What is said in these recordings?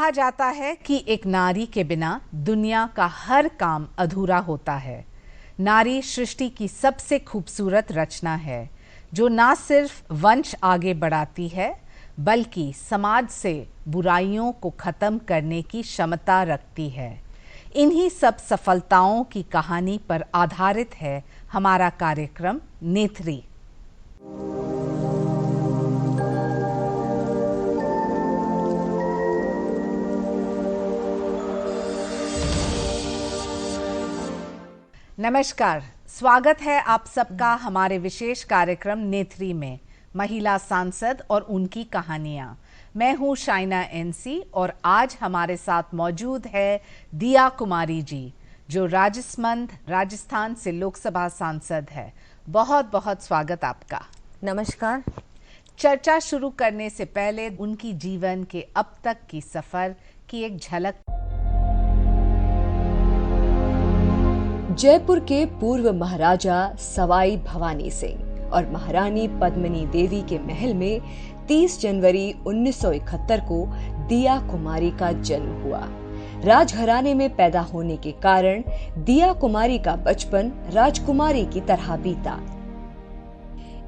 कहा जाता है कि एक नारी के बिना दुनिया का हर काम अधूरा होता है। नारी सृष्टि की सबसे खूबसूरत रचना है जो ना सिर्फ वंश आगे बढ़ाती है बल्कि समाज से बुराइयों को खत्म करने की क्षमता रखती है। इन्हीं सब सफलताओं की कहानी पर आधारित है हमारा कार्यक्रम नेत्री। नमस्कार, स्वागत है आप सबका हमारे विशेष कार्यक्रम नेत्री में, महिला सांसद और उनकी कहानियां। मैं हूं शाइना एनसी और आज हमारे साथ मौजूद है दिया कुमारी जी, जो राजस्थान से लोकसभा सांसद है। बहुत बहुत स्वागत आपका। नमस्कार। चर्चा शुरू करने से पहले उनकी जीवन के अब तक की सफर की एक झलक। जयपुर के पूर्व महाराजा सवाई भवानी सिंह और महारानी पद्मिनी देवी के महल में 30 जनवरी 1971 को दिया कुमारी का जन्म हुआ। राजघराने में पैदा होने के कारण दिया कुमारी का बचपन राजकुमारी की तरह बीता।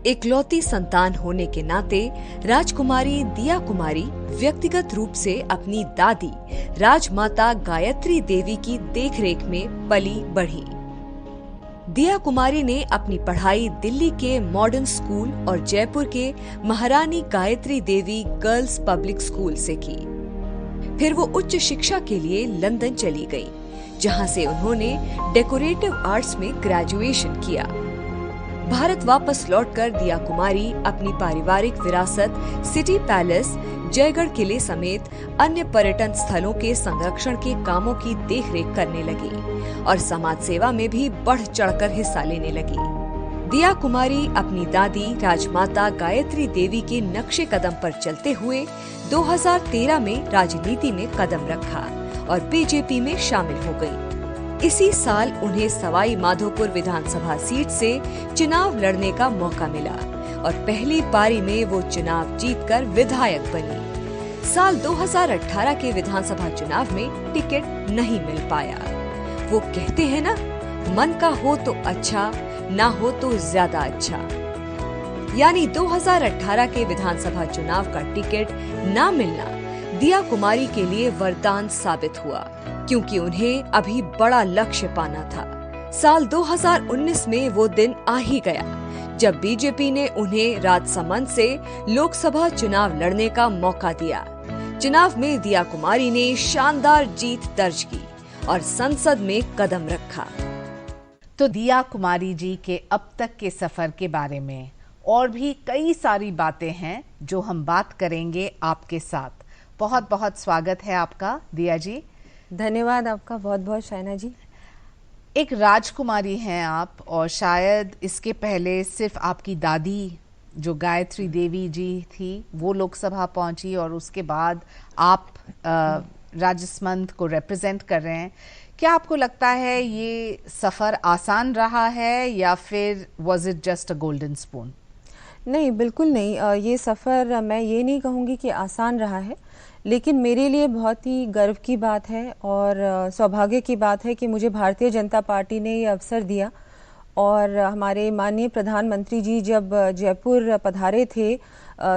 इकलौती संतान होने के नाते राजकुमारी दिया कुमारी व्यक्तिगत रूप से अपनी दादी राजमाता गायत्री देवी की देखरेख में पली बढ़ी। दिया कुमारी ने अपनी पढ़ाई दिल्ली के मॉडर्न स्कूल और जयपुर के महारानी Gayatri Devi girls public school से की। फिर वो उच्च शिक्षा के लिए लंदन चली गई, जहां से उन्होंने डेकोरेटिव आर्ट्स में ग्रेजुएशन किया। भारत वापस लौटकर दिया कुमारी अपनी पारिवारिक विरासत सिटी पैलेस, जयगढ़ किले समेत अन्य पर्यटन स्थलों के संरक्षण के कामों की देखरेख करने लगी और समाज सेवा में भी बढ़ चढ़कर हिस्सा लेने लगी। दिया कुमारी अपनी दादी राजमाता गायत्री देवी के नक्शे कदम पर चलते हुए 2013 में राजनीति में कदम रखा और बीजेपी में शामिल हो गई। इसी साल उन्हें सवाई माधोपुर विधानसभा सीट से चुनाव लड़ने का मौका मिला और पहली पारी में वो चुनाव जीतकर विधायक बनी। साल 2018 के विधानसभा चुनाव में टिकट नहीं मिल पाया। वो कहते हैं ना, मन का हो तो अच्छा, ना हो तो ज्यादा अच्छा। यानी 2018 के विधानसभा चुनाव का टिकट ना मिलना दिया कुमारी के लिए वरदान साबित हुआ, क्योंकि उन्हें अभी बड़ा लक्ष्य पाना था। साल 2019 में वो दिन आ ही गया जब बीजेपी ने उन्हें राजसमंद से लोकसभा चुनाव लड़ने का मौका दिया। चुनाव में दिया कुमारी ने शानदार जीत दर्ज की और संसद में कदम रखा। तो दिया कुमारी जी के अब तक के सफर के बारे में और भी कई सारी बातें हैं जो हम बात करेंगे आपके साथ। बहुत बहुत स्वागत है आपका दिया जी। धन्यवाद आपका बहुत बहुत शाइना जी। एक राजकुमारी हैं आप, और शायद इसके पहले सिर्फ आपकी दादी जो गायत्री देवी जी थी वो लोकसभा पहुंची और उसके बाद आप राजसमंद को रिप्रेजेंट कर रहे हैं। क्या आपको लगता है ये सफ़र आसान रहा है या फिर was it just a golden spoon? नहीं, बिल्कुल नहीं। ये सफ़र मैं ये नहीं कहूँगी कि आसान रहा है, लेकिन मेरे लिए बहुत ही गर्व की बात है और सौभाग्य की बात है कि मुझे भारतीय जनता पार्टी ने ये अवसर दिया। और हमारे माननीय प्रधानमंत्री जी जब जयपुर पधारे थे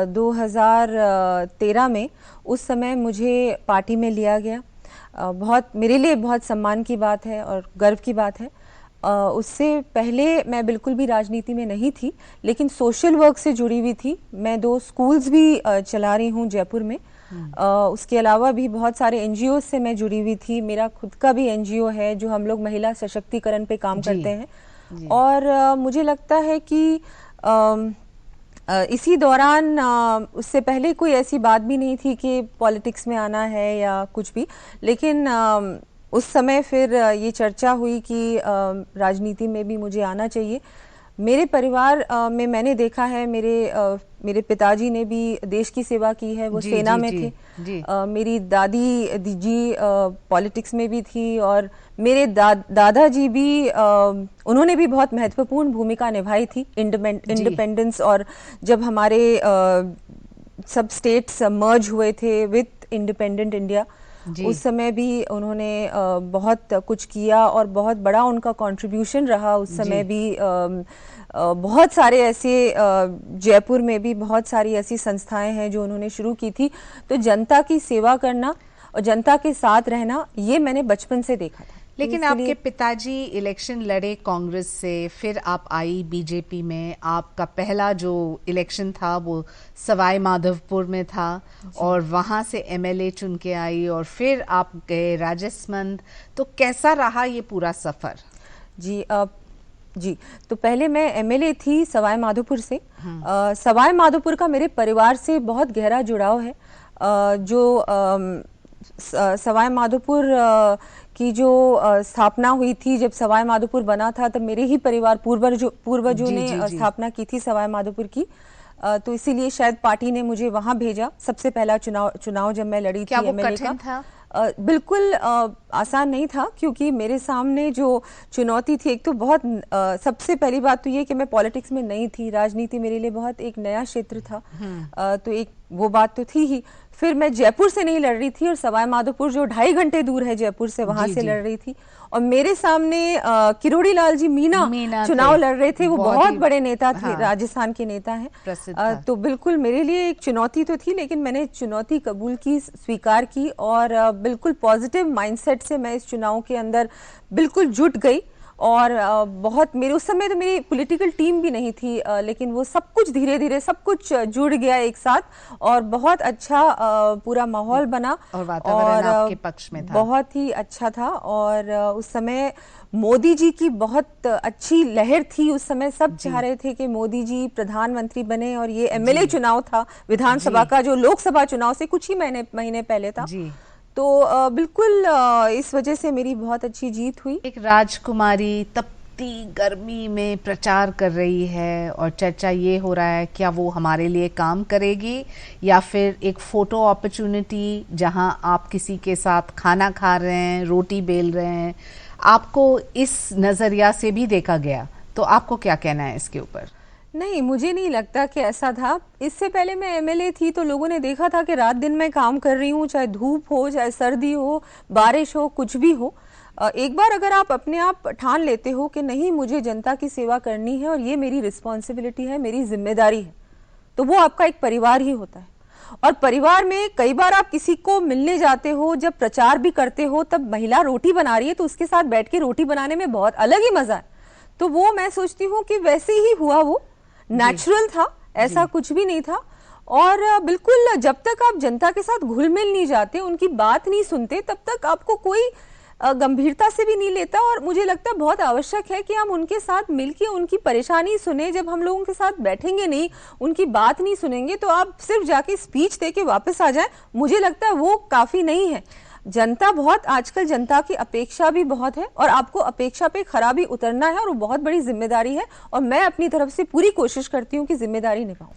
2013 में, उस समय मुझे पार्टी में लिया गया। बहुत मेरे लिए बहुत सम्मान की बात है और गर्व की बात है। उससे पहले मैं बिल्कुल भी राजनीति में नहीं थी, लेकिन सोशल वर्क से जुड़ी हुई थी। मैं 2 स्कूल्स भी चला रही हूँ जयपुर में। उसके अलावा भी बहुत सारे एनजीओ से मैं जुड़ी हुई थी। मेरा खुद का भी एनजीओ है जो हम लोग महिला सशक्तिकरण पे काम करते हैं। और मुझे लगता है कि इसी दौरान उससे पहले कोई ऐसी बात भी नहीं थी कि पॉलिटिक्स में आना है या कुछ भी, लेकिन उस समय फिर ये चर्चा हुई कि राजनीति में भी मुझे आना चाहिए। मेरे परिवार में मैंने देखा है, मेरे पिताजी ने भी देश की सेवा की है, वो सेना में थे। मेरी दादी जी पॉलिटिक्स में भी थी और मेरे दादाजी भी उन्होंने भी बहुत महत्वपूर्ण भूमिका निभाई थी इंडिपेंडेंस, और जब हमारे सब स्टेट्स मर्ज हुए थे विथ इंडिपेंडेंट इंडिया, उस समय भी उन्होंने बहुत कुछ किया और बहुत बड़ा उनका कंट्रीब्यूशन रहा उस समय भी। बहुत सारे ऐसे जयपुर में भी बहुत सारी ऐसी संस्थाएं हैं जो उन्होंने शुरू की थी। तो जनता की सेवा करना और जनता के साथ रहना ये मैंने बचपन से देखा था। लेकिन आपके पिताजी इलेक्शन लड़े कांग्रेस से, फिर आप आई बीजेपी में। आपका पहला जो इलेक्शन था वो सवाई माधोपुर में था और वहां से एमएलए चुन के आई और फिर आप गए राजसमंद। तो कैसा रहा ये पूरा सफर? जी, तो पहले मैं एमएलए थी सवाई माधोपुर से। सवाई माधोपुर का मेरे परिवार से बहुत गहरा जुड़ाव है। जो सवाई माधोपुर की जो स्थापना हुई थी, जब सवाई माधोपुर बना था तब मेरे ही परिवार पूर्वजों ने स्थापना की थी सवाई माधोपुर की। तो इसीलिए शायद पार्टी ने मुझे वहां भेजा। सबसे पहला चुनाव जब मैं लड़ी थी एमएलए का, था? बिल्कुल आसान नहीं था, क्योंकि मेरे सामने जो चुनौती थी, एक तो बहुत सबसे पहली बात तो ये कि मैं पॉलिटिक्स में नहीं थी, राजनीति मेरे लिए बहुत एक नया क्षेत्र था। तो एक वो बात तो थी ही। फिर मैं जयपुर से नहीं लड़ रही थी और सवाई माधोपुर जो 2.5 घंटे दूर है जयपुर से, वहां से लड़ रही थी। और मेरे सामने किरोड़ी लाल जी मीना चुनाव लड़ रहे थे। वो बहुत बड़े नेता थे, राजस्थान के नेता हैं। तो बिल्कुल मेरे लिए एक चुनौती तो थी, लेकिन मैंने चुनौती कबूल की, स्वीकार की और बिल्कुल पॉजिटिव माइंडसेट से मैं इस चुनाव के अंदर बिल्कुल जुट गई। और बहुत मेरे उस समय तो मेरी पॉलिटिकल टीम भी नहीं थी, लेकिन वो सब कुछ धीरे धीरे सब कुछ जुड़ गया एक साथ और बहुत अच्छा पूरा माहौल बना और वातावरण आपके पक्ष में था। बहुत ही अच्छा था। और उस समय मोदी जी की बहुत अच्छी लहर थी। उस समय सब चाह रहे थे कि मोदी जी प्रधानमंत्री बने और ये एमएलए चुनाव था विधानसभा का, जो लोकसभा चुनाव से कुछ ही महीने पहले था। तो बिल्कुल इस वजह से मेरी बहुत अच्छी जीत हुई। एक राजकुमारी तपती गर्मी में प्रचार कर रही है और चर्चा ये हो रहा है क्या वो हमारे लिए काम करेगी या फिर एक फोटो अपॉर्चुनिटी जहां आप किसी के साथ खाना खा रहे हैं, रोटी बेल रहे हैं। आपको इस नजरिया से भी देखा गया, तो आपको क्या कहना है इसके ऊपर? नहीं, मुझे नहीं लगता कि ऐसा था। इससे पहले मैं एमएलए थी तो लोगों ने देखा था कि रात दिन मैं काम कर रही हूँ, चाहे धूप हो, चाहे सर्दी हो, बारिश हो, कुछ भी हो। एक बार अगर आप अपने आप ठान लेते हो कि नहीं, मुझे जनता की सेवा करनी है और ये मेरी रिस्पॉन्सिबिलिटी है, मेरी जिम्मेदारी है, तो वो आपका एक परिवार ही होता है। और परिवार में कई बार आप किसी को मिलने जाते हो, जब प्रचार भी करते हो, तब महिला रोटी बना रही है तो उसके साथ बैठ के रोटी बनाने में बहुत अलग ही मजा है। तो वो मैं सोचती हूँ कि वैसे ही हुआ, वो नेचुरल था, ऐसा कुछ भी नहीं था। और बिल्कुल जब तक आप जनता के साथ घुल मिल नहीं जाते, उनकी बात नहीं सुनते, तब तक आपको कोई गंभीरता से भी नहीं लेता। और मुझे लगता है बहुत आवश्यक है कि हम उनके साथ मिलके उनकी परेशानी सुने। जब हम लोगों के साथ बैठेंगे नहीं, उनकी बात नहीं सुनेंगे, तो आप सिर्फ जाके स्पीच दे के वापस आ जाए, मुझे लगता है वो काफी नहीं है। जनता बहुत, आजकल जनता की अपेक्षा भी बहुत है और आपको अपेक्षा पे खरा भी उतरना है और वो बहुत बड़ी जिम्मेदारी है और मैं अपनी तरफ से पूरी कोशिश करती हूँ कि जिम्मेदारी निभाऊं।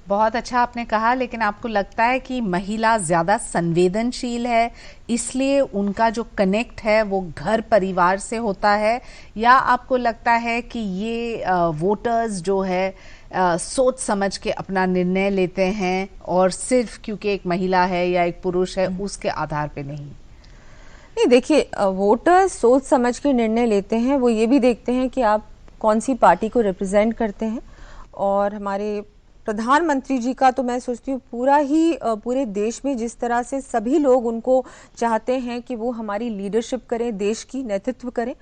बहुत अच्छा आपने कहा, लेकिन आपको लगता है कि महिला ज्यादा संवेदनशील है इसलिए उनका जो कनेक्ट है वो घर परिवार से होता है, या आपको लगता है कि ये वोटर्स जो है सोच समझ के अपना निर्णय लेते हैं और सिर्फ क्योंकि एक महिला है या एक पुरुष है उसके आधार पे नहीं? नहीं, देखिए, वोटर्स सोच समझ के निर्णय लेते हैं। वो ये भी देखते हैं कि आप कौन सी पार्टी को रिप्रेजेंट करते हैं। और हमारे प्रधानमंत्री जी का तो मैं सोचती हूँ पूरे देश में जिस तरह से सभी लोग उनको चाहते हैं कि वो हमारी लीडरशिप करें, देश की नेतृत्व करें,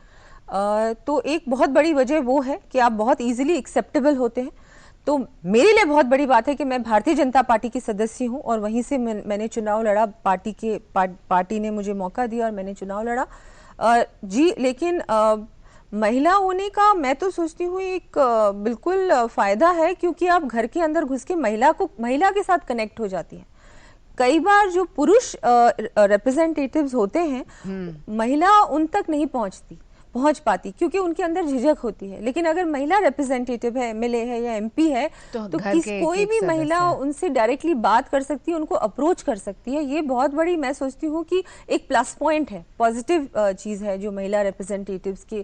तो एक बहुत बड़ी वजह वो है कि आप बहुत इजीली एक्सेप्टेबल होते हैं। तो मेरे लिए बहुत बड़ी बात है कि मैं भारतीय जनता पार्टी की सदस्य हूं और वहीं से मैंने चुनाव लड़ा। पार्टी ने मुझे मौका दिया और मैंने चुनाव लड़ा। जी, लेकिन महिला होने का मैं तो सोचती हूँ एक बिल्कुल फायदा है, क्योंकि आप घर के अंदर घुस के महिला के साथ कनेक्ट हो जाती हैं। कई बार जो पुरुष रिप्रेजेंटेटिव्स होते हैं, महिला उन तक नहीं पहुंच पाती क्योंकि उनके अंदर झिझक होती है। लेकिन अगर महिला रिप्रेजेंटेटिव है, एमएलए है या एमपी है, तो कोई भी महिला उनसे डायरेक्टली बात कर सकती है, उनको अप्रोच कर सकती है। ये बहुत बड़ी मैं सोचती हूँ कि एक प्लस पॉइंट है, पॉजिटिव चीज है जो महिला रिप्रेजेंटेटिव्स के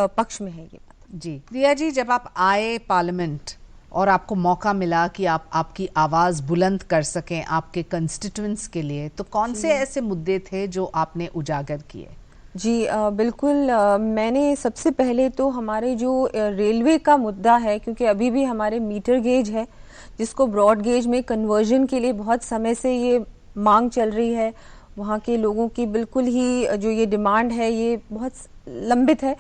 पक्ष में है ये बात। जी, दिया जी, जब आप आए पार्लियामेंट और आपको मौका मिला कि आप आपकी आवाज़ बुलंद कर सकें आपके कंस्टिट्यूएंट्स के लिए, तो कौन से ऐसे मुद्दे थे जो आपने उजागर किए? जी बिल्कुल, मैंने सबसे पहले तो हमारे जो रेलवे का मुद्दा है, क्योंकि अभी भी हमारे मीटर गेज है जिसको ब्रॉड गेज में कन्वर्जन के लिए बहुत समय से ये मांग चल रही है, वहाँ के लोगों की बिल्कुल ही जो ये डिमांड है ये बहुत लंबित है।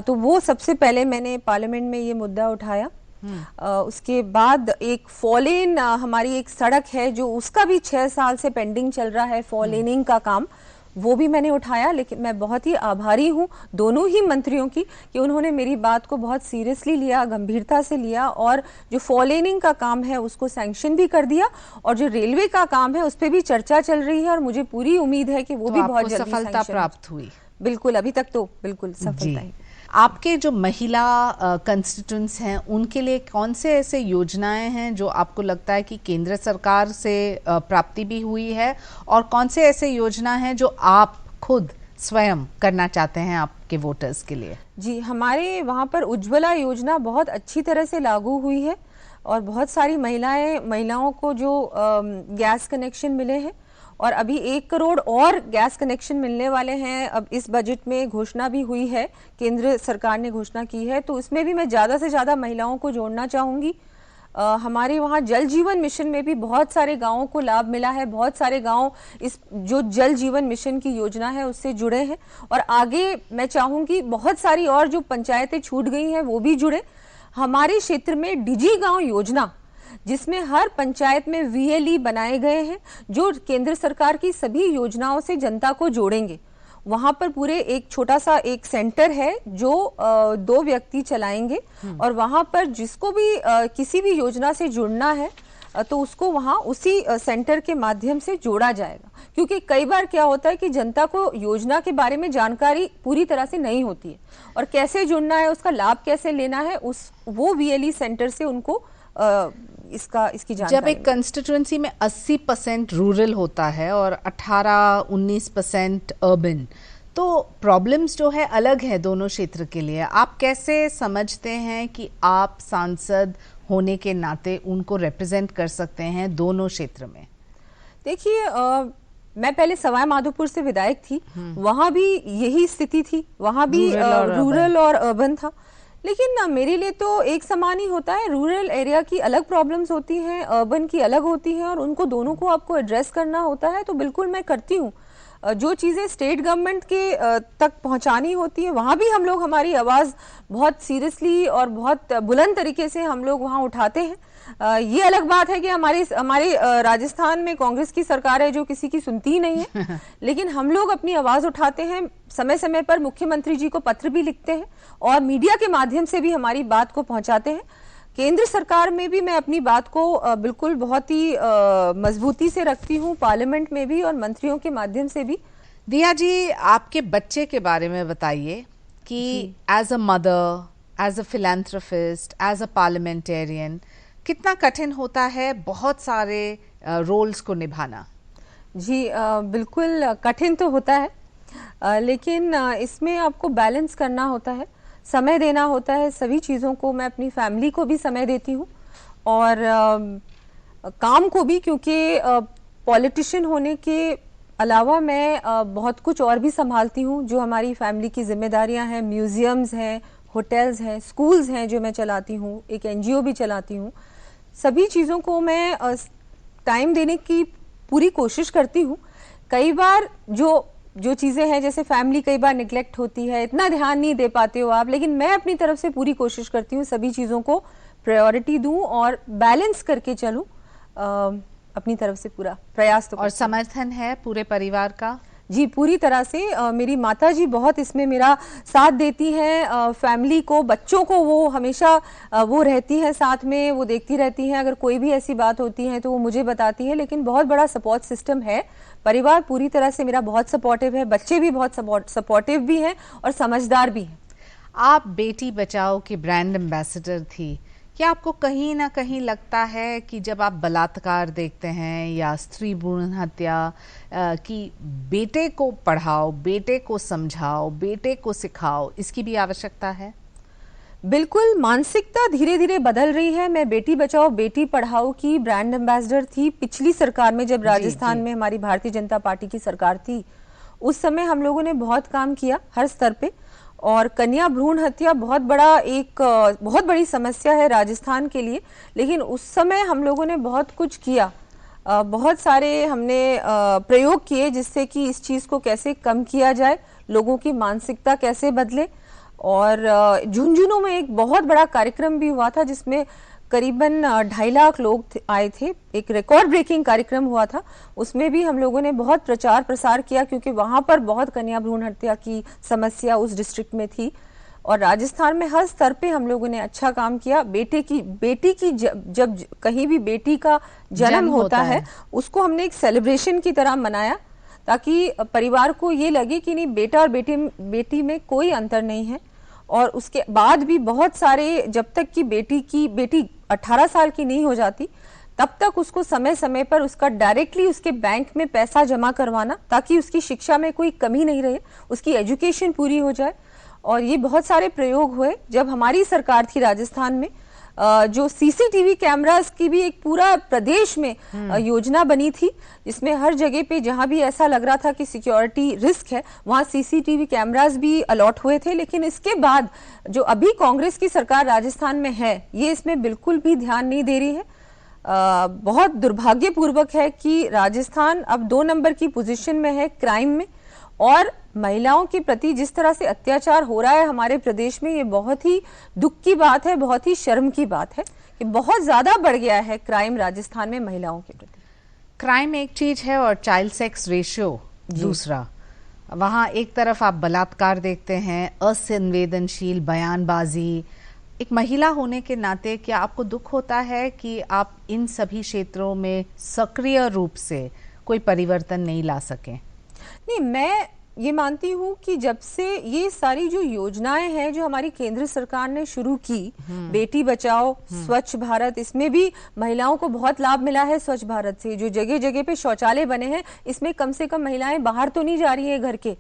तो वो सबसे पहले मैंने पार्लियामेंट में ये मुद्दा उठाया। उसके बाद एक फॉलेन हमारी एक सड़क है जो उसका भी 6 साल से पेंडिंग चल रहा है, फॉलेनिंग का काम, वो भी मैंने उठाया। लेकिन मैं बहुत ही आभारी हूँ दोनों ही मंत्रियों की कि उन्होंने मेरी बात को बहुत सीरियसली लिया, गंभीरता से लिया, और जो फॉलेनिंग का काम है उसको सैंक्शन भी कर दिया, और जो रेलवे का काम है उस पर भी चर्चा चल रही है और मुझे पूरी उम्मीद है कि वो भी बहुत जल्दी सफलता प्राप्त हुई। बिल्कुल, अभी तक तो बिल्कुल सफलता ही। आपके जो महिला कंस्टिट्यूएंट्स हैं उनके लिए कौन से ऐसे योजनाएं हैं जो आपको लगता है कि केंद्र सरकार से प्राप्ति भी हुई है, और कौन से ऐसे योजना हैं जो आप खुद स्वयं करना चाहते हैं आपके वोटर्स के लिए? जी, हमारे वहाँ पर उज्ज्वला योजना बहुत अच्छी तरह से लागू हुई है और बहुत सारी महिलाओं को जो गैस कनेक्शन मिले हैं, और अभी 1 करोड़ और गैस कनेक्शन मिलने वाले हैं। अब इस बजट में घोषणा भी हुई है, केंद्र सरकार ने घोषणा की है, तो इसमें भी मैं ज़्यादा से ज़्यादा महिलाओं को जोड़ना चाहूँगी। हमारे वहाँ जल जीवन मिशन में भी बहुत सारे गांवों को लाभ मिला है, बहुत सारे गांव इस जो जल जीवन मिशन की योजना है उससे जुड़े हैं, और आगे मैं चाहूँगी बहुत सारी और जो पंचायतें छूट गई हैं वो भी जुड़े। हमारे क्षेत्र में डिजी गांव योजना, जिसमें हर पंचायत में VLE बनाए गए हैं जो केंद्र सरकार की सभी योजनाओं से जनता को जोड़ेंगे। वहां पर पूरे एक छोटा सा एक सेंटर है जो 2 व्यक्ति चलाएंगे, और वहां पर जिसको भी किसी भी योजना से जुड़ना है तो उसको वहां उसी सेंटर के माध्यम से जोड़ा जाएगा। क्योंकि कई बार क्या होता है कि जनता को योजना के बारे में जानकारी पूरी तरह से नहीं होती है, और कैसे जुड़ना है, उसका लाभ कैसे लेना है, वो VLE सेंटर से उनको इसकी जानकारी। जब एक कंस्टिट्यूएंसी में 80% रूरल होता है और 18-19% अर्बन, तो प्रॉब्लम्स जो है अलग है दोनों क्षेत्र के लिए। आप कैसे समझते हैं कि आप सांसद होने के नाते उनको रिप्रेजेंट कर सकते हैं दोनों क्षेत्र में? देखिए, मैं पहले सवाई माधोपुर से विधायक थी, वहां भी यही स्थिति थी, वहां भी रूरल और अर्बन था। लेकिन मेरे लिए तो एक समान ही होता है। रूरल एरिया की अलग प्रॉब्लम्स होती हैं, अर्बन की अलग होती हैं, और उनको दोनों को आपको एड्रेस करना होता है। तो बिल्कुल मैं करती हूँ। जो चीज़ें स्टेट गवर्नमेंट के तक पहुँचानी होती है वहाँ भी हम लोग हमारी आवाज़ बहुत सीरियसली और बहुत बुलंद तरीके से हम लोग वहाँ उठाते हैं। ये अलग बात है कि हमारे राजस्थान में कांग्रेस की सरकार है जो किसी की सुनती ही नहीं है, लेकिन हम लोग अपनी आवाज़ उठाते हैं, समय समय पर मुख्यमंत्री जी को पत्र भी लिखते हैं और मीडिया के माध्यम से भी हमारी बात को पहुंचाते हैं। केंद्र सरकार में भी मैं अपनी बात को बिल्कुल बहुत ही मजबूती से रखती हूँ, पार्लियामेंट में भी और मंत्रियों के माध्यम से भी। दिया जी, आपके बच्चे के बारे में बताइए कि as a mother, as a philanthropist, as a parliamentarian कितना कठिन होता है बहुत सारे रोल्स को निभाना? जी बिल्कुल कठिन तो होता है, लेकिन इसमें आपको बैलेंस करना होता है, समय देना होता है सभी चीज़ों को। मैं अपनी फैमिली को भी समय देती हूँ और काम को भी, क्योंकि पॉलिटिशियन होने के अलावा मैं बहुत कुछ और भी संभालती हूँ जो हमारी फैमिली की जिम्मेदारियाँ हैं। म्यूजियम्स हैं, होटल्स हैं, स्कूल्स हैं जो मैं चलाती हूँ, एक NGO भी चलाती हूँ। सभी चीज़ों को मैं टाइम देने की पूरी कोशिश करती हूँ। कई बार जो चीज़ें हैं, जैसे फैमिली कई बार निगलेक्ट होती है, इतना ध्यान नहीं दे पाते हो आप, लेकिन मैं अपनी तरफ से पूरी कोशिश करती हूँ सभी चीज़ों को प्रायोरिटी दूं और बैलेंस करके चलूं। अपनी तरफ से पूरा प्रयास तो। और समर्थन है पूरे परिवार का? जी पूरी तरह से। मेरी माता जी बहुत इसमें मेरा साथ देती हैं, फैमिली को, बच्चों को वो हमेशा वो रहती हैं साथ में, वो देखती रहती हैं। अगर कोई भी ऐसी बात होती है तो वो मुझे बताती है। लेकिन बहुत बड़ा सपोर्ट सिस्टम है, परिवार पूरी तरह से मेरा बहुत सपोर्टिव है, बच्चे भी बहुत सपोर्टिव भी हैं और समझदार भी हैं। आप बेटी बचाओ के ब्रांड एम्बेसडर थी, क्या आपको कहीं ना कहीं लगता है कि जब आप बलात्कार देखते हैं या स्त्री भ्रूण हत्या कि बेटे को पढ़ाओ, बेटे को समझाओ, बेटे को सिखाओ, इसकी भी आवश्यकता है? बिल्कुल, मानसिकता धीरे धीरे बदल रही है। मैं बेटी बचाओ बेटी पढ़ाओ की ब्रांड एम्बेसडर थी पिछली सरकार में, जब राजस्थान में हमारी भारतीय जनता पार्टी की सरकार थी। उस समय हम लोगों ने बहुत काम किया हर स्तर पे, और कन्या भ्रूण हत्या बहुत बड़ी समस्या है राजस्थान के लिए, लेकिन उस समय हम लोगों ने बहुत कुछ किया। बहुत सारे हमने प्रयोग किए जिससे कि इस चीज़ को कैसे कम किया जाए, लोगों की मानसिकता कैसे बदले। और झुंझुनू में एक बहुत बड़ा कार्यक्रम भी हुआ था जिसमें करीबन 2.5 लाख लोग आए थे। एक रिकॉर्ड ब्रेकिंग कार्यक्रम हुआ था, उसमें भी हम लोगों ने बहुत प्रचार प्रसार किया क्योंकि वहां पर बहुत कन्या भ्रूण हत्या की समस्या उस डिस्ट्रिक्ट में थी। और राजस्थान में हर स्तर पे हम लोगों ने अच्छा काम किया। बेटी की जब कहीं भी बेटी का जन्म होता है उसको हमने एक सेलिब्रेशन की तरह मनाया, ताकि परिवार को ये लगे कि नहीं, बेटा और बेटी में कोई अंतर नहीं है। और उसके बाद भी बहुत सारे, जब तक कि बेटी 18 साल की नहीं हो जाती तब तक उसको समय समय पर उसका डायरेक्टली उसके बैंक में पैसा जमा करवाना, ताकि उसकी शिक्षा में कोई कमी नहीं रहे, उसकी एजुकेशन पूरी हो जाए। और ये बहुत सारे प्रयोग हुए जब हमारी सरकार थी राजस्थान में। जो सीसीटीवी कैमरास की भी एक पूरा प्रदेश में योजना बनी थी, जिसमें हर जगह पे जहां भी ऐसा लग रहा था कि सिक्योरिटी रिस्क है वहां सीसीटीवी कैमरास भी अलॉट हुए थे। लेकिन इसके बाद जो अभी कांग्रेस की सरकार राजस्थान में है, ये इसमें बिल्कुल भी ध्यान नहीं दे रही है। बहुत दुर्भाग्यपूर्वक है कि राजस्थान अब 2 नंबर की पोजीशन में है क्राइम में, और महिलाओं के प्रति जिस तरह से अत्याचार हो रहा है हमारे प्रदेश में, ये बहुत ही दुख की बात है, बहुत ही शर्म की बात है कि बहुत ज्यादा बढ़ गया है क्राइम राजस्थान में महिलाओं के प्रति। क्राइम एक चीज है और चाइल्ड सेक्स रेशियो दूसरा। वहां एक तरफ आप बलात्कार देखते हैं, असंवेदनशील बयानबाजी। एक महिला होने के नाते क्या आपको दुख होता है कि आप इन सभी क्षेत्रों में सक्रिय रूप से कोई परिवर्तन नहीं ला सके? नहीं, मैं ये मानती हूँ कि जब से ये सारी जो योजनाएं हैं जो हमारी केंद्र सरकार ने शुरू की, बेटी बचाओ, स्वच्छ भारत, इसमें भी महिलाओं को बहुत लाभ मिला है। स्वच्छ भारत से जो जगह जगह पे शौचालय बने हैं, इसमें कम से कम महिलाएं बाहर तो नहीं जा रही है घर के,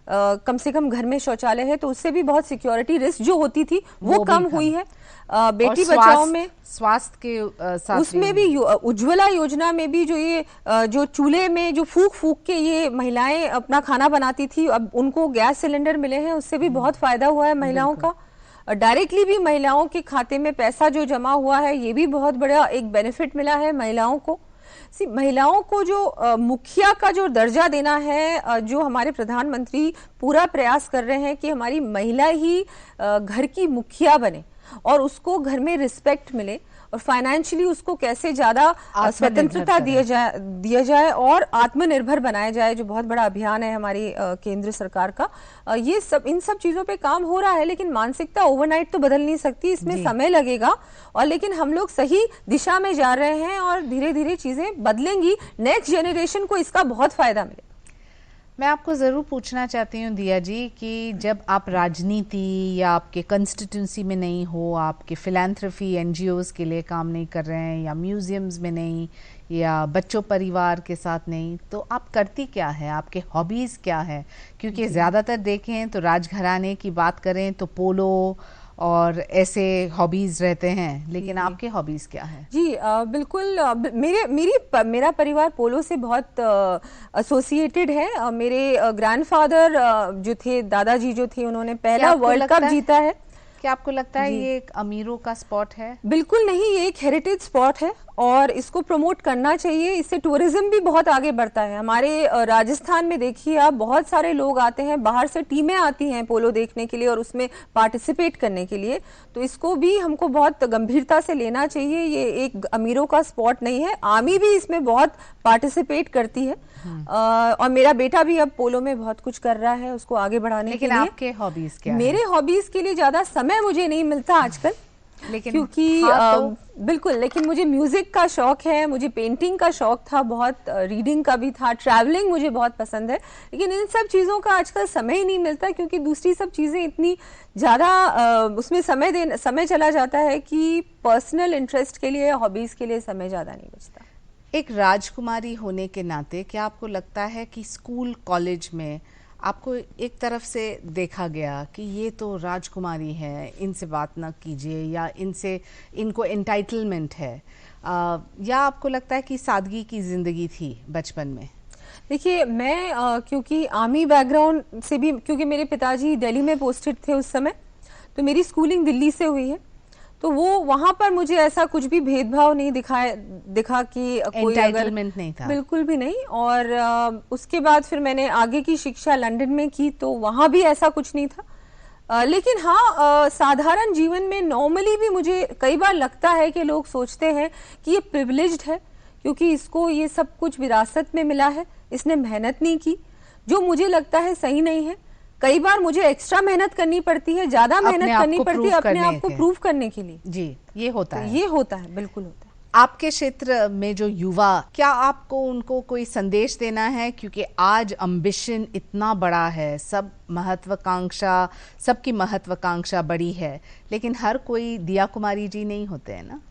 कम से कम घर में शौचालय है, तो उससे भी बहुत सिक्योरिटी रिस्क जो होती थी वो कम हुई है। बेटी बचाओ में स्वास्थ्य के साथ उसमें भी उज्ज्वला योजना में भी जो चूल्हे में जो फूक के ये महिलाएं अपना खाना बनाती थी, अब उनको गैस सिलेंडर मिले हैं, उससे भी बहुत फायदा हुआ है महिलाओं का। डायरेक्टली भी महिलाओं के खाते में पैसा जो जमा हुआ है, ये भी बहुत बड़ा एक बेनिफिट मिला है महिलाओं को। महिलाओं को जो मुखिया का जो दर्जा देना है, जो हमारे प्रधानमंत्री पूरा प्रयास कर रहे हैं कि हमारी महिला ही घर की मुखिया बने और उसको घर में रिस्पेक्ट मिले, और फाइनेंशियली उसको कैसे ज्यादा स्वतंत्रता दिया जाए और आत्मनिर्भर बनाया जाए, जो बहुत बड़ा अभियान है हमारी केंद्र सरकार का। ये सब, इन सब चीजों पे काम हो रहा है, लेकिन मानसिकता ओवरनाइट तो बदल नहीं सकती, इसमें समय लगेगा। और लेकिन हम लोग सही दिशा में जा रहे हैं और धीरे धीरे चीजें बदलेंगी। नेक्स्ट जेनरेशन को इसका बहुत फायदा मिलेगा। मैं आपको ज़रूर पूछना चाहती हूँ दिया जी कि जब आप राजनीति या आपके कंस्टिट्यूंसी में नहीं हो, आपके फिलैंथ्रोफी एनजीओज के लिए काम नहीं कर रहे हैं, या म्यूजियम्स में नहीं, या बच्चों परिवार के साथ नहीं, तो आप करती क्या है? आपके हॉबीज़ क्या है? क्योंकि ज़्यादातर देखें तो राजघराने की बात करें तो पोलो और ऐसे हॉबीज रहते हैं, लेकिन आपके हॉबीज क्या है? जी बिल्कुल, मेरा परिवार पोलो से बहुत एसोसिएटेड है। मेरे ग्रैंडफादर जो थे, दादाजी जो थे, उन्होंने पहला वर्ल्ड कप जीता है। क्या आपको लगता है ये एक अमीरों का स्पॉट है? बिल्कुल नहीं, ये एक हेरिटेज स्पॉट है और इसको प्रमोट करना चाहिए। इससे टूरिज्म भी बहुत आगे बढ़ता है। हमारे राजस्थान में देखिए आप, बहुत सारे लोग आते हैं, बाहर से टीमें आती हैं पोलो देखने के लिए और उसमें पार्टिसिपेट करने के लिए, तो इसको भी हमको बहुत गंभीरता से लेना चाहिए। ये एक अमीरों का स्पॉट नहीं है, आर्मी भी इसमें बहुत पार्टिसिपेट करती है। और मेरा बेटा भी अब पोलो में बहुत कुछ कर रहा है उसको आगे बढ़ाने के लिए। लेकिन आपके हॉबीज क्या है? मेरे हॉबीज के लिए ज्यादा समय मुझे नहीं मिलता आजकल, लेकिन क्योंकि बिल्कुल, लेकिन मुझे म्यूजिक का शौक है, मुझे पेंटिंग का शौक था बहुत, रीडिंग का भी था, ट्रैवलिंग मुझे बहुत पसंद है, लेकिन इन सब चीज़ों का आजकल समय ही नहीं मिलता क्योंकि दूसरी सब चीज़ें इतनी ज़्यादा उसमें समय चला जाता है कि पर्सनल इंटरेस्ट के लिए, हॉबीज़ के लिए समय ज़्यादा नहीं बचता। एक राजकुमारी होने के नाते क्या आपको लगता है कि स्कूल कॉलेज में आपको एक तरफ से देखा गया कि ये तो राजकुमारी है, इनसे बात ना कीजिए, या इनको एंटाइटलमेंट है, या आपको लगता है कि सादगी की ज़िंदगी थी बचपन में? देखिए, मैं क्योंकि आर्मी बैकग्राउंड से भी, क्योंकि मेरे पिताजी दिल्ली में पोस्टेड थे उस समय, तो मेरी स्कूलिंग दिल्ली से हुई है, तो वो वहां पर मुझे ऐसा कुछ भी भेदभाव नहीं दिखा कि कोई एंटाइटलमेंट नहीं था, बिल्कुल भी नहीं। और उसके बाद फिर मैंने आगे की शिक्षा लंदन में की, तो वहां भी ऐसा कुछ नहीं था। लेकिन हाँ, साधारण जीवन में नॉर्मली भी मुझे कई बार लगता है कि लोग सोचते हैं कि ये प्रिविलेज्ड है क्योंकि इसको ये सब कुछ विरासत में मिला है, इसने मेहनत नहीं की, जो मुझे लगता है सही नहीं है। कई बार मुझे एक्स्ट्रा मेहनत करनी पड़ती है, ज्यादा मेहनत करनी पड़ती है अपने आप को प्रूव करने के लिए। जी, ये होता है, ये होता है, बिल्कुल होता है। आपके क्षेत्र में जो युवा, क्या आपको उनको कोई संदेश देना है? क्योंकि आज अम्बिशन इतना बड़ा है, सबकी महत्वाकांक्षा बड़ी है, लेकिन हर कोई दिया कुमारी जी नहीं होते हैं ना।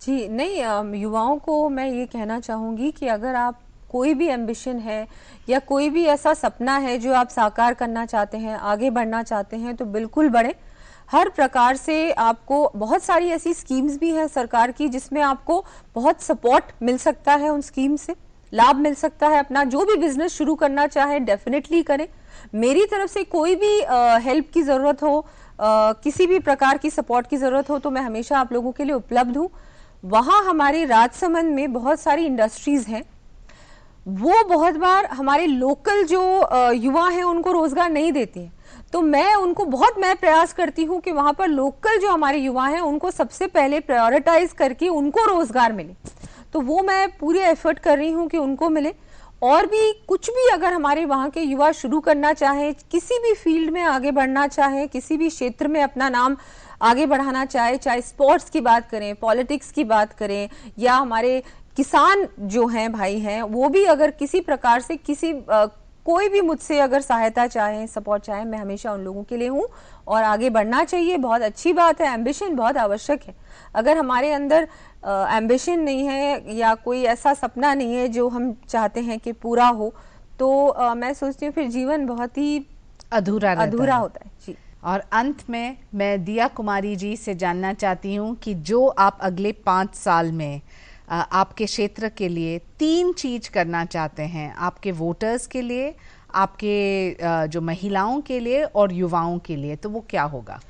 जी नहीं, युवाओं को मैं ये कहना चाहूंगी कि अगर आप कोई भी एम्बिशन है या कोई भी ऐसा सपना है जो आप साकार करना चाहते हैं, आगे बढ़ना चाहते हैं, तो बिल्कुल बढ़े। हर प्रकार से आपको बहुत सारी ऐसी स्कीम्स भी हैं सरकार की जिसमें आपको बहुत सपोर्ट मिल सकता है, उन स्कीम से लाभ मिल सकता है। अपना जो भी बिजनेस शुरू करना चाहे डेफिनेटली करें। मेरी तरफ से कोई भी हेल्प की जरूरत हो, किसी भी प्रकार की सपोर्ट की जरूरत हो, तो मैं हमेशा आप लोगों के लिए उपलब्ध हूँ। वहाँ हमारे राजसमंद में बहुत सारी इंडस्ट्रीज हैं, वो बहुत बार हमारे लोकल जो युवा हैं उनको रोजगार नहीं देती हैं, तो मैं प्रयास करती हूँ कि वहां पर लोकल जो हमारे युवा हैं उनको सबसे पहले प्रायोरिटाइज करके उनको रोजगार मिले। तो वो मैं पूरे एफर्ट कर रही हूँ कि उनको मिले। और भी कुछ भी अगर हमारे वहाँ के युवा शुरू करना चाहे, किसी भी फील्ड में आगे बढ़ना चाहे, किसी भी क्षेत्र में अपना नाम आगे बढ़ाना चाहे स्पोर्ट्स की बात करें, पॉलिटिक्स की बात करें, या हमारे किसान जो हैं भाई हैं, वो भी अगर किसी प्रकार से कोई भी मुझसे अगर सहायता चाहे, सपोर्ट चाहे, मैं हमेशा उन लोगों के लिए हूँ। और आगे बढ़ना चाहिए, बहुत अच्छी बात है, एम्बिशन बहुत आवश्यक है। अगर हमारे अंदर एम्बिशन नहीं है या कोई ऐसा सपना नहीं है जो हम चाहते हैं कि पूरा हो, तो मैं सोचती हूँ फिर जीवन बहुत ही अधूरा होता है। जी। और अंत में मैं दिया कुमारी जी से जानना चाहती हूँ कि जो आप अगले 5 साल में आपके क्षेत्र के लिए 3 चीज करना चाहते हैं, आपके वोटर्स के लिए, आपके जो महिलाओं के लिए और युवाओं के लिए, तो वो क्या होगा?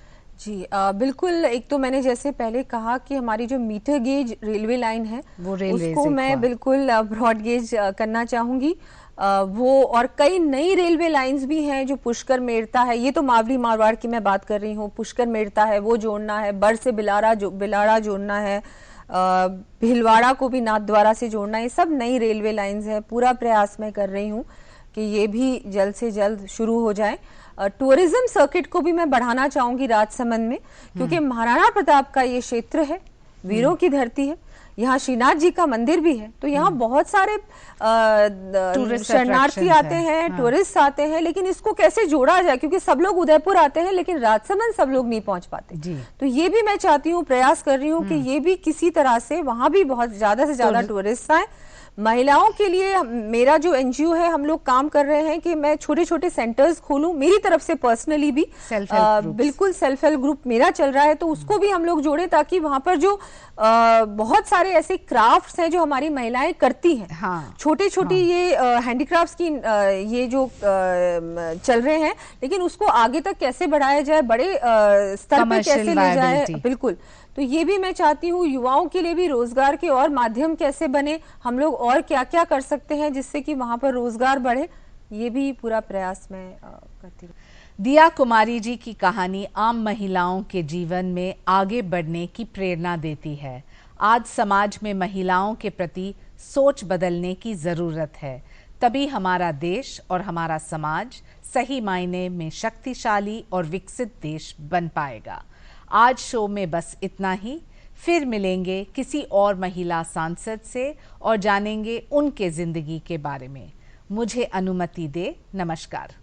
जी बिल्कुल। एक तो मैंने जैसे पहले कहा कि हमारी जो मीटर गेज रेलवे लाइन है वो उसको मैं बिल्कुल ब्रॉड गेज करना चाहूंगी। वो और कई नई रेलवे लाइंस भी हैं जो पुष्कर मेड़ता है, ये तो मावली मारवाड़ की मैं बात कर रही हूँ, पुष्कर मेड़ता है वो जोड़ना है, बर से बिलाड़ा जोड़ना है, भीलवाड़ा को भी नाथद्वारा से जोड़ना है। ये सब नई रेलवे लाइंस है। पूरा प्रयास मैं कर रही हूँ कि ये भी जल्द से जल्द शुरू हो जाए। टूरिज्म सर्किट को भी मैं बढ़ाना चाहूंगी राजसमंद में, क्योंकि महाराणा प्रताप का ये क्षेत्र है, वीरों की धरती है, यहाँ श्रीनाथ जी का मंदिर भी है, तो यहाँ बहुत सारे शरणार्थी आते हैं, टूरिस्ट आते हैं, लेकिन इसको कैसे जोड़ा जाए, क्योंकि सब लोग उदयपुर आते हैं लेकिन राजसमंद सब लोग नहीं पहुंच पाते। तो ये भी मैं चाहती हूँ, प्रयास कर रही हूँ कि ये भी किसी तरह से वहां भी बहुत ज्यादा से ज्यादा टूरिस्ट आए। महिलाओं के लिए मेरा जो एनजीओ है, हम लोग काम कर रहे हैं कि मैं छोटे छोटे सेंटर्स खोलूं, मेरी तरफ से पर्सनली भी बिल्कुल सेल्फ हेल्प ग्रुप मेरा चल रहा है, तो उसको भी हम लोग जोड़े ताकि वहां पर जो बहुत सारे ऐसे क्राफ्ट्स हैं जो हमारी महिलाएं करती हैं, छोटे छोटे ये हैंडीक्राफ्ट्स की ये जो चल रहे हैं, लेकिन उसको आगे तक कैसे बढ़ाया जाए, बड़े स्तर पर कैसे ले जाए। बिल्कुल। तो ये भी मैं चाहती हूँ युवाओं के लिए भी रोजगार के और माध्यम कैसे बने, हम लोग और क्या क्या कर सकते हैं जिससे कि वहां पर रोजगार बढ़े, ये भी पूरा प्रयास मैं करती हूँ। दिया कुमारी जी की कहानी आम महिलाओं के जीवन में आगे बढ़ने की प्रेरणा देती है। आज समाज में महिलाओं के प्रति सोच बदलने की जरूरत है, तभी हमारा देश और हमारा समाज सही मायने में शक्तिशाली और विकसित देश बन पाएगा। आज शो में बस इतना ही, फिर मिलेंगे किसी और महिला सांसद से और जानेंगे उनके जिंदगी के बारे में। मुझे अनुमति दे, नमस्कार।